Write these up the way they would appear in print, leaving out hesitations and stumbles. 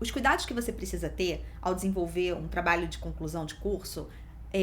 Os cuidados que você precisa ter ao desenvolver um trabalho de conclusão de curso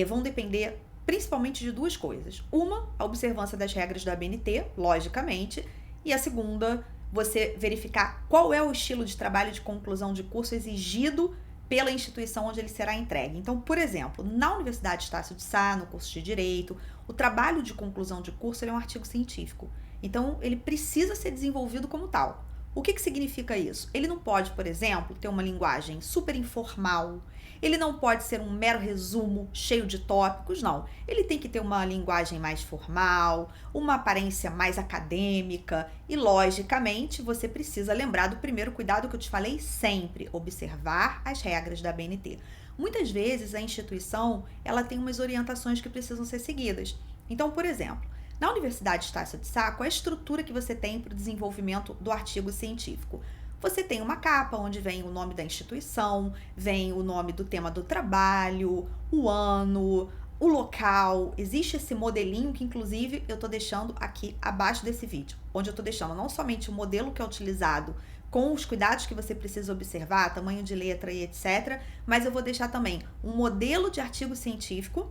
vão depender principalmente de duas coisas. Uma, a observância das regras da ABNT, logicamente, e a segunda, você verificar qual é o estilo de trabalho de conclusão de curso exigido pela instituição onde ele será entregue. Então, por exemplo, na Universidade Estácio de Sá, no curso de Direito, o trabalho de conclusão de curso é um artigo científico. Então, ele precisa ser desenvolvido como tal. O que significa isso? Ele não pode, por exemplo, ter uma linguagem super informal, ele não pode ser um mero resumo cheio de tópicos, não. Ele tem que ter uma linguagem mais formal, uma aparência mais acadêmica e, logicamente, você precisa lembrar do primeiro cuidado que eu te falei sempre, observar as regras da ABNT. Muitas vezes a instituição ela tem umas orientações que precisam ser seguidas. Então, por exemplo, na Universidade Estácio de Sá, qual é a estrutura que você tem para o desenvolvimento do artigo científico? Você tem uma capa onde vem o nome da instituição, vem o nome do tema do trabalho, o ano, o local. Existe esse modelinho que, inclusive, eu estou deixando aqui abaixo desse vídeo, onde eu estou deixando não somente o modelo que é utilizado com os cuidados que você precisa observar, tamanho de letra e etc., mas eu vou deixar também um modelo de artigo científico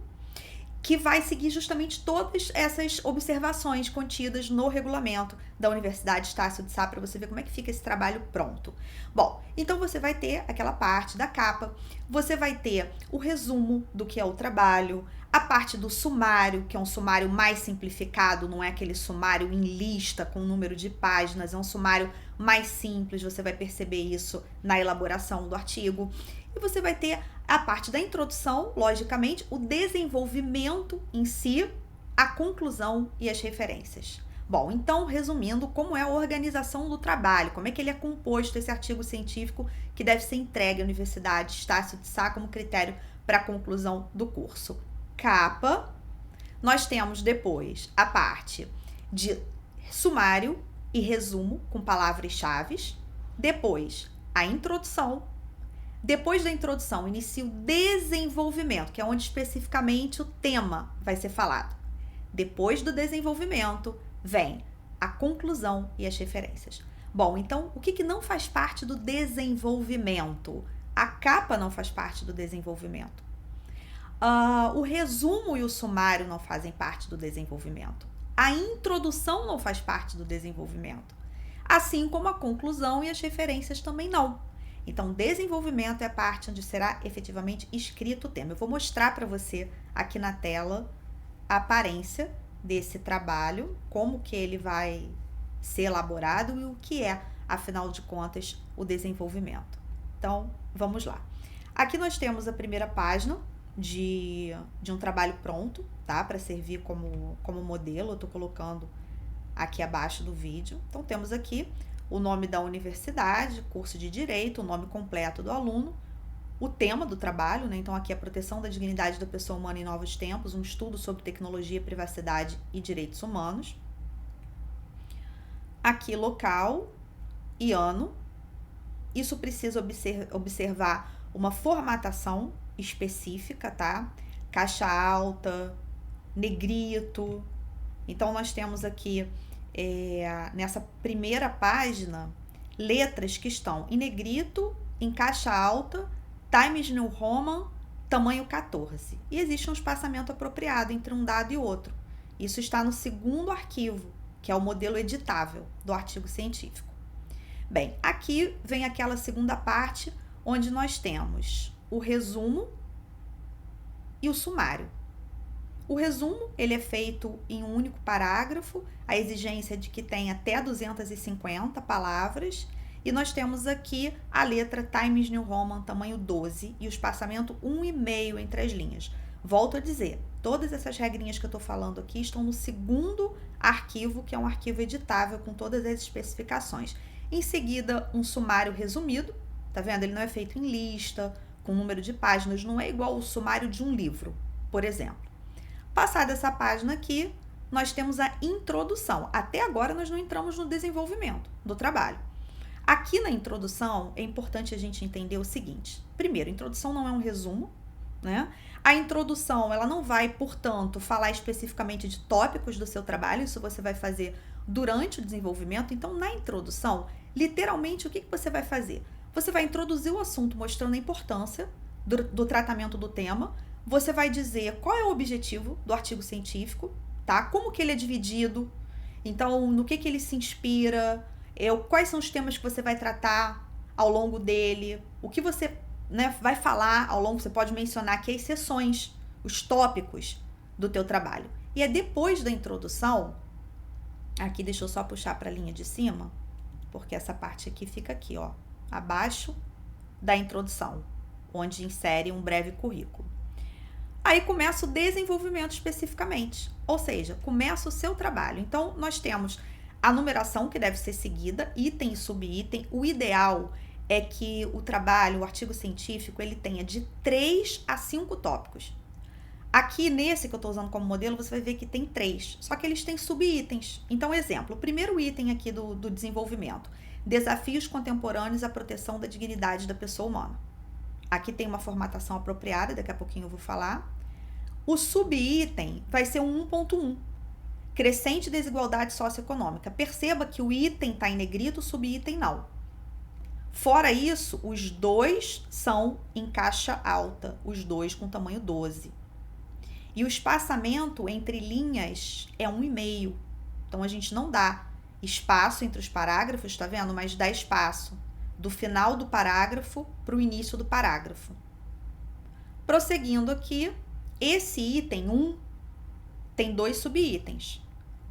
que vai seguir justamente todas essas observações contidas no regulamento da Universidade Estácio de Sá, para você ver como é que fica esse trabalho pronto. Bom, então você vai ter aquela parte da capa, você vai ter o resumo do que é o trabalho, a parte do sumário, que é um sumário mais simplificado, não é aquele sumário em lista com número de páginas, é um sumário mais simples, você vai perceber isso na elaboração do artigo. E você vai ter a parte da introdução, logicamente, o desenvolvimento em si, a conclusão e as referências. Bom, então, resumindo, como é a organização do trabalho, como é que ele é composto, esse artigo científico que deve ser entregue à Universidade Estácio de Sá como critério para a conclusão do curso. Capa, nós temos depois a parte de sumário e resumo com palavras-chave, depois a introdução. Depois da introdução, inicia o desenvolvimento, que é onde especificamente o tema vai ser falado. Depois do desenvolvimento, vem a conclusão e as referências. Bom, então, o que não faz parte do desenvolvimento? A capa não faz parte do desenvolvimento. O resumo e o sumário não fazem parte do desenvolvimento. A introdução não faz parte do desenvolvimento. Assim como a conclusão e as referências também não. Então, desenvolvimento é a parte onde será efetivamente escrito o tema. Eu vou mostrar para você aqui na tela a aparência desse trabalho, como que ele vai ser elaborado e o que é, afinal de contas, o desenvolvimento. Então, vamos lá. Aqui nós temos a primeira página de um trabalho pronto, tá? Para servir como modelo, eu estou colocando aqui abaixo do vídeo. Então, temos aqui o nome da universidade, curso de direito, o nome completo do aluno, o tema do trabalho, né? Então aqui a proteção da dignidade da pessoa humana em novos tempos, um estudo sobre tecnologia, privacidade e direitos humanos. Aqui local e ano. Isso precisa observar uma formatação específica, tá? Caixa alta, negrito. Então nós temos aqui nessa primeira página, letras que estão em negrito, em caixa alta, Times New Roman, tamanho 14. E existe um espaçamento apropriado entre um dado e outro. Isso está no segundo arquivo, que é o modelo editável do artigo científico. Bem, aqui vem aquela segunda parte, onde nós temos o resumo e o sumário. O resumo, ele é feito em um único parágrafo, a exigência é de que tenha até 250 palavras, e nós temos aqui a letra Times New Roman, tamanho 12, e o espaçamento 1,5 entre as linhas. Volto a dizer, todas essas regrinhas que eu estou falando aqui estão no segundo arquivo, que é um arquivo editável com todas as especificações. Em seguida, um sumário resumido, tá vendo? Ele não é feito em lista, com número de páginas, não é igual ao sumário de um livro, por exemplo. Passada essa página aqui, nós temos a introdução. Até agora nós não entramos no desenvolvimento do trabalho. Aqui na introdução é importante a gente entender o seguinte. Primeiro, a introdução não é um resumo, né? A introdução, ela não vai, portanto, falar especificamente de tópicos do seu trabalho, isso você vai fazer durante o desenvolvimento. Então, na introdução, literalmente, o que você vai fazer? Você vai introduzir o assunto mostrando a importância do tratamento do tema. Você vai dizer qual é o objetivo do artigo científico, tá? Como que ele é dividido. Então, no que ele se inspira, quais são os temas que você vai tratar ao longo dele, o que você, né, vai falar ao longo, você pode mencionar aqui as seções, os tópicos do teu trabalho. E é depois da introdução, aqui deixa eu só puxar para a linha de cima, porque essa parte aqui fica aqui, ó, abaixo da introdução, onde insere um breve currículo. Aí começa o desenvolvimento especificamente, ou seja, começa o seu trabalho. Então, nós temos a numeração que deve ser seguida, item e subitem. O ideal é que o trabalho, o artigo científico, ele tenha de 3 a 5 tópicos. Aqui, nesse que eu estou usando como modelo, você vai ver que tem 3, só que eles têm subitens. Então, exemplo, o primeiro item aqui do desenvolvimento, desafios contemporâneos à proteção da dignidade da pessoa humana. Aqui tem uma formatação apropriada, daqui a pouquinho eu vou falar. O subitem vai ser um 1.1, crescente desigualdade socioeconômica. Perceba que o item está em negrito, o subitem não. Fora isso, os dois são em caixa alta, os dois com tamanho 12. E o espaçamento entre linhas é 1,5. Então, a gente não dá espaço entre os parágrafos, tá vendo? Mas dá espaço do final do parágrafo para o início do parágrafo. Prosseguindo aqui, esse item 1 tem 2 subitens.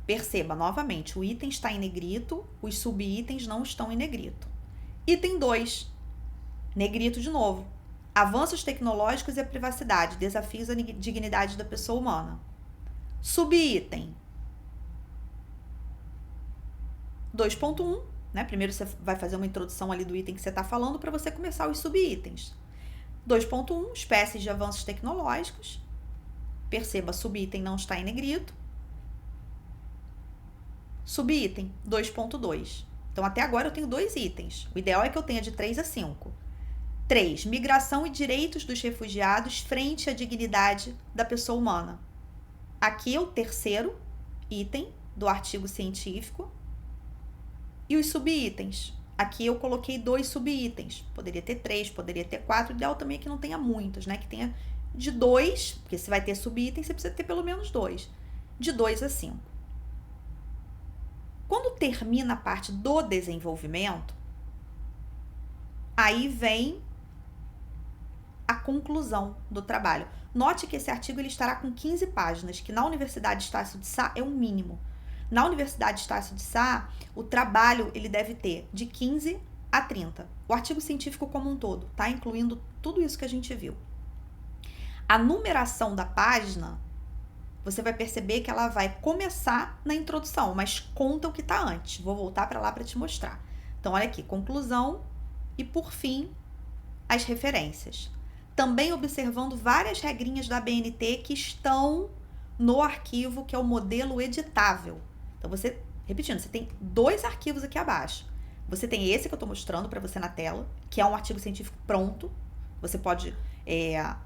Perceba novamente, o item está em negrito, os subitens não estão em negrito. Item 2, negrito de novo. Avanços tecnológicos e a privacidade, desafios à dignidade da pessoa humana. Subitem 2.1, né? Primeiro você vai fazer uma introdução ali do item que você está falando para você começar os subitens. 2.1, espécies de avanços tecnológicos. Perceba, subitem não está em negrito. Subitem 2.2. Então, até agora eu tenho 2 itens. O ideal é que eu tenha de 3 a 5. 3. Migração e direitos dos refugiados frente à dignidade da pessoa humana. Aqui é o terceiro item do artigo científico. E os subitens. Aqui eu coloquei 2 subitens. Poderia ter 3, poderia ter 4. O ideal também é que não tenha muitos, né? Que tenha de 2, porque se vai ter subitem, você precisa ter pelo menos 2. De 2 a 5. Quando termina a parte do desenvolvimento, aí vem a conclusão do trabalho. Note que esse artigo ele estará com 15 páginas, que na Universidade Estácio de Sá é o mínimo. Na Universidade Estácio de Sá, o trabalho ele deve ter de 15 a 30. O artigo científico como um todo, tá? Incluindo tudo isso que a gente viu. A numeração da página, você vai perceber que ela vai começar na introdução, mas conta o que está antes. Vou voltar para lá para te mostrar. Então, olha aqui, conclusão e, por fim, as referências. Também observando várias regrinhas da ABNT que estão no arquivo, que é o modelo editável. Então, você, repetindo, você tem 2 arquivos aqui abaixo. Você tem esse que eu estou mostrando para você na tela, que é um artigo científico pronto. Você pode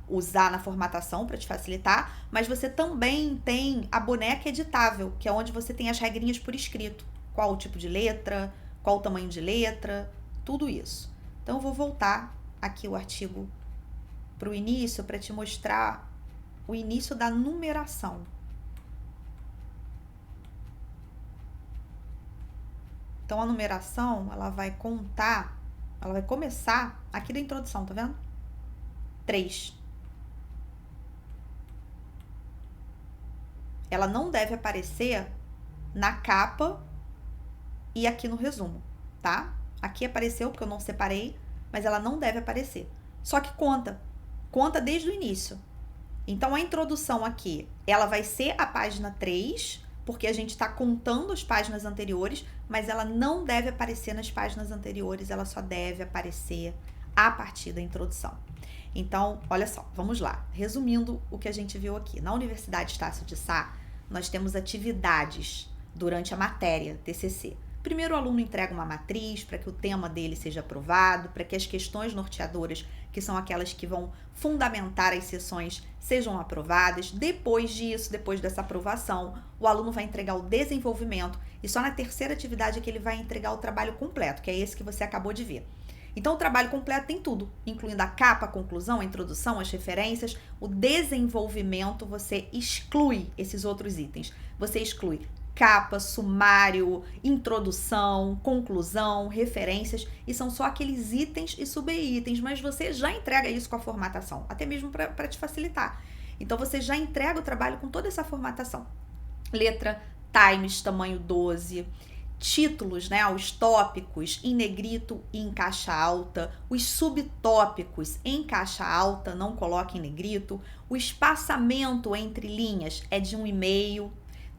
usar na formatação para te facilitar, mas você também tem a boneca editável, que é onde você tem as regrinhas por escrito. Qual o tipo de letra, qual o tamanho de letra, tudo isso. Então, eu vou voltar aqui o artigo para o início, para te mostrar o início da numeração. Então, a numeração, ela vai contar, ela vai começar aqui da introdução, tá vendo? 3. Ela não deve aparecer na capa e aqui no resumo, tá? Aqui apareceu porque eu não separei, mas ela não deve aparecer. Só que conta desde o início. Então, a introdução aqui, ela vai ser a página 3, porque a gente está contando as páginas anteriores, mas ela não deve aparecer nas páginas anteriores, ela só deve aparecer a partir da introdução. Então, olha só, vamos lá. Resumindo o que a gente viu aqui. Na Universidade Estácio de Sá, nós temos atividades durante a matéria TCC. Primeiro, o aluno entrega uma matriz para que o tema dele seja aprovado, para que as questões norteadoras, que são aquelas que vão fundamentar as sessões, sejam aprovadas. Depois disso, depois dessa aprovação, o aluno vai entregar o desenvolvimento e só na terceira atividade é que ele vai entregar o trabalho completo, que é esse que você acabou de ver. Então, o trabalho completo tem tudo, incluindo a capa, a conclusão, a introdução, as referências. O desenvolvimento, você exclui esses outros itens. Você exclui capa, sumário, introdução, conclusão, referências, e são só aqueles itens e subitens, mas você já entrega isso com a formatação, até mesmo para te facilitar. Então, você já entrega o trabalho com toda essa formatação. Letra, times, tamanho 12, títulos, né, os tópicos em negrito e em caixa alta, os subtópicos em caixa alta, não coloque em negrito, o espaçamento entre linhas é de 1,5.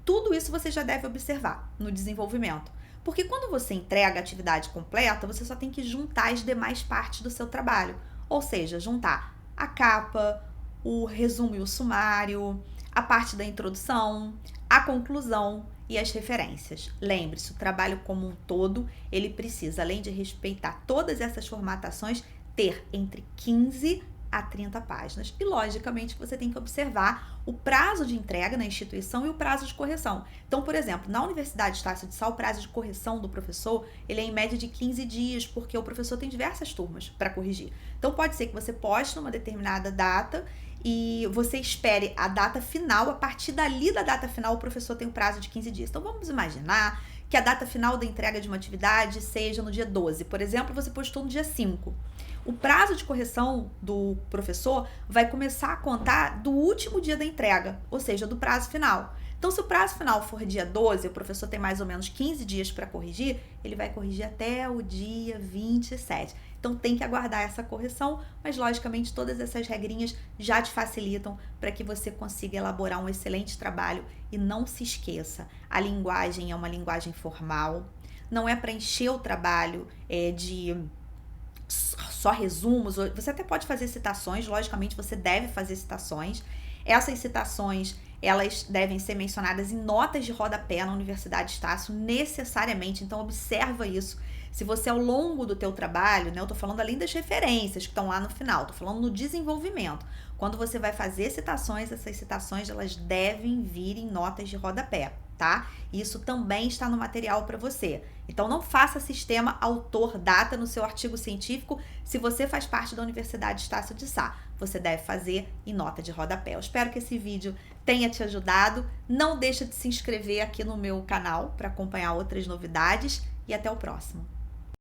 Tudo isso você já deve observar no desenvolvimento. Porque quando você entrega a atividade completa, você só tem que juntar as demais partes do seu trabalho. Ou seja, juntar a capa, o resumo e o sumário, a parte da introdução, a conclusão e as referências. Lembre-se, o trabalho como um todo, ele precisa, além de respeitar todas essas formatações, ter entre 15 a 30 páginas. E, logicamente, você tem que observar o prazo de entrega na instituição e o prazo de correção. Então, por exemplo, na Universidade Estácio de Sá, o prazo de correção do professor, ele é em média de 15 dias, porque o professor tem diversas turmas para corrigir. Então, pode ser que você poste numa determinada data e você espere a data final. A partir dali da data final, o professor tem um prazo de 15 dias. Então, vamos imaginar que a data final da entrega de uma atividade seja no dia 12. Por exemplo, você postou no dia 5. O prazo de correção do professor vai começar a contar do último dia da entrega, ou seja, do prazo final. Então, se o prazo final for dia 12, o professor tem mais ou menos 15 dias para corrigir, ele vai corrigir até o dia 27. Então, tem que aguardar essa correção, mas, logicamente, todas essas regrinhas já te facilitam para que você consiga elaborar um excelente trabalho. E não se esqueça, a linguagem é uma linguagem formal, não é para encher o trabalho de só resumos. Você até pode fazer citações, logicamente você deve fazer citações. Essas citações, elas devem ser mencionadas em notas de rodapé na Universidade Estácio, necessariamente. Então, observa isso. Se você, ao longo do teu trabalho, né, eu tô falando além das referências que estão lá no final, tô falando no desenvolvimento. Quando você vai fazer citações, essas citações, elas devem vir em notas de rodapé, tá? Isso também está no material para você. Então, não faça sistema autor-data no seu artigo científico. Se você faz parte da Universidade Estácio de Sá, você deve fazer em nota de rodapé. Eu espero que esse vídeo tenha te ajudado. Não deixa de se inscrever aqui no meu canal para acompanhar outras novidades e até o próximo.